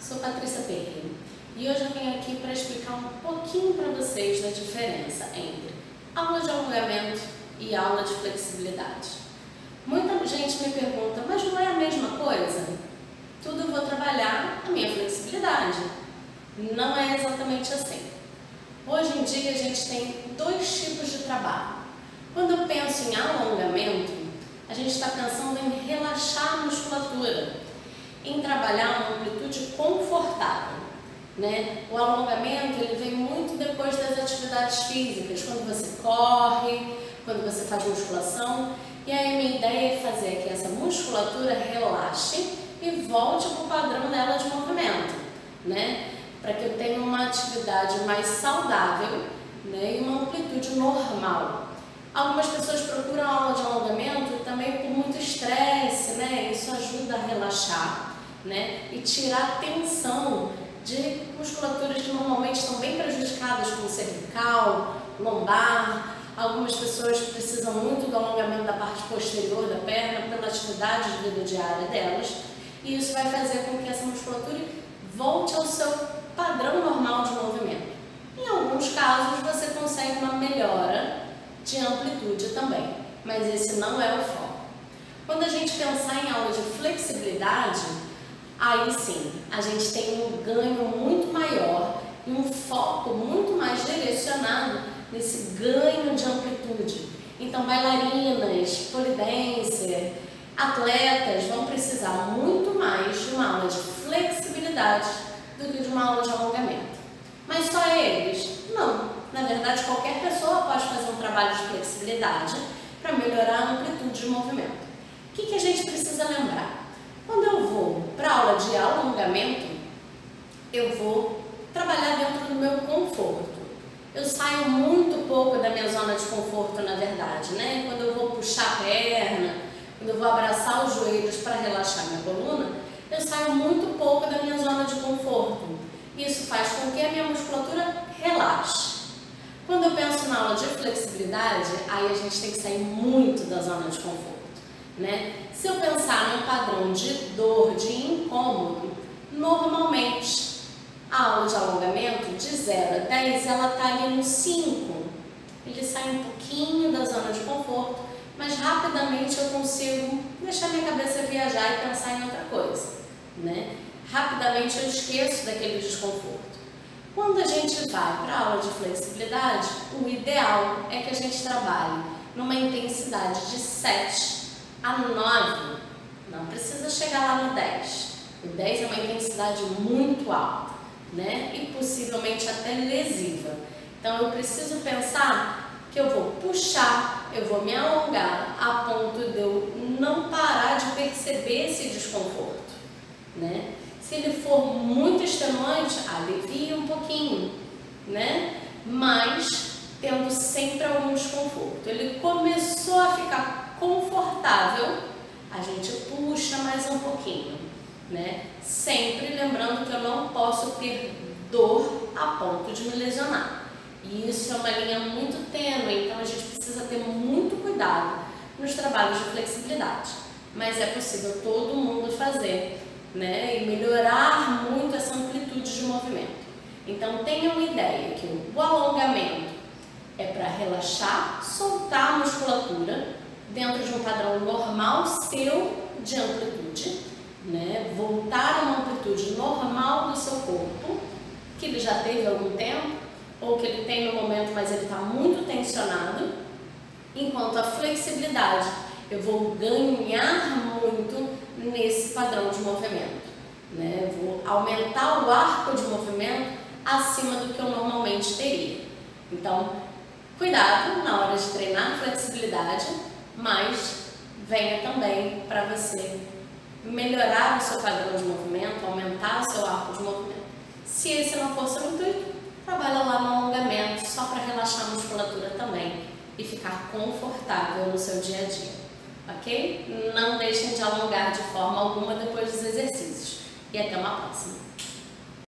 sou Patrícia Perry e hoje eu venho aqui para explicar um pouquinho para vocês da diferença entre aula de alongamento e aula de flexibilidade. Muita gente me pergunta, mas não é a mesma coisa? Tudo eu vou trabalhar a minha flexibilidade. Não é exatamente assim. Hoje em dia a gente tem dois tipos de trabalho. Quando eu penso em alongamento, a gente está pensando em relaxar a musculatura, em trabalhar uma amplitude confortável, né? O alongamento ele vem muito depois das atividades físicas, quando você corre, quando você faz musculação. E aí a minha ideia é fazer que essa musculatura relaxe e volte para o padrão dela de movimento, né? Para que eu tenha uma atividade mais saudável, né? E uma amplitude normal. Algumas pessoas procuram aula de alongamento também por muito estresse, né? Isso ajuda a relaxar, né? E tirar a tensão de musculaturas que normalmente estão bem prejudicadas, como cervical, lombar. Algumas pessoas precisam muito do alongamento da parte posterior da perna pela atividade de vida diária delas. E isso vai fazer com que essa musculatura volte ao seu padrão normal de movimento. Em alguns casos você consegue uma melhora de amplitude também, mas esse não é o foco. Quando a gente pensar em aula de flexibilidade, aí sim, a gente tem um ganho muito maior e um foco muito mais direcionado nesse ganho de amplitude. Então, bailarinas, pole dancer, atletas vão precisar muito mais de uma aula de flexibilidade do que de uma aula de alongamento. Mas só eles? Não. Na verdade, qualquer pessoa pode fazer um trabalho de flexibilidade para melhorar a amplitude de movimento. O que a gente precisa lembrar? Quando eu vou para a aula de alongamento, eu vou trabalhar dentro do meu conforto. Eu saio muito pouco da minha zona de conforto, na verdade, né? Quando eu vou puxar a perna, quando eu vou abraçar os joelhos para relaxar minha coluna, eu saio muito pouco da minha zona de conforto. Isso faz com que a minha musculatura relaxe. Quando eu penso na aula de flexibilidade, aí a gente tem que sair muito da zona de conforto, né? Se eu pensar num padrão de dor, de incômodo, normalmente a aula de alongamento de 0 a 10, ela está ali no 5. Ele sai um pouquinho da zona de conforto, mas rapidamente eu consigo deixar minha cabeça viajar e pensar em outra coisa, né? Rapidamente eu esqueço daquele desconforto. Quando a gente vai para a aula de flexibilidade, o ideal é que a gente trabalhe numa intensidade de 7 a 9. Não precisa chegar lá no 10. O 10 é uma intensidade muito alta, né? E possivelmente até lesiva. Então eu preciso pensar que eu vou puxar, eu vou me alongar a ponto de eu não parar de perceber esse desconforto, né? Se ele for muito extenuante, alivia um pouquinho, né? Mas tendo sempre algum desconforto. Ele começou a ficar confortável, a gente puxa mais um pouquinho, né? Sempre lembrando que eu não posso ter dor a ponto de me lesionar. E isso é uma linha muito tênue, então a gente precisa ter muito cuidado nos trabalhos de flexibilidade. Mas é possível todo mundo fazer, né? E melhorar muito essa amplitude de movimento. Então tenham ideia que o alongamento é para relaxar, soltar a musculatura dentro de um padrão normal seu de amplitude, né? Voltar a uma amplitude normal do seu corpo, que ele já teve há algum tempo, ou que ele tem no momento, mas ele está muito tensionado, enquanto a flexibilidade eu vou ganhar muito nesse padrão de movimento, né? Eu vou aumentar o arco de movimento acima do que eu normalmente teria. Então, cuidado na hora de treinar flexibilidade, mas venha também para você melhorar o seu padrão de movimento, aumentar o seu arco de movimento. Se esse não for seu intuito, trabalha lá no alongamento só para relaxar a musculatura também e ficar confortável no seu dia a dia. Ok? Não deixem de alongar de forma alguma depois dos exercícios. E até uma próxima!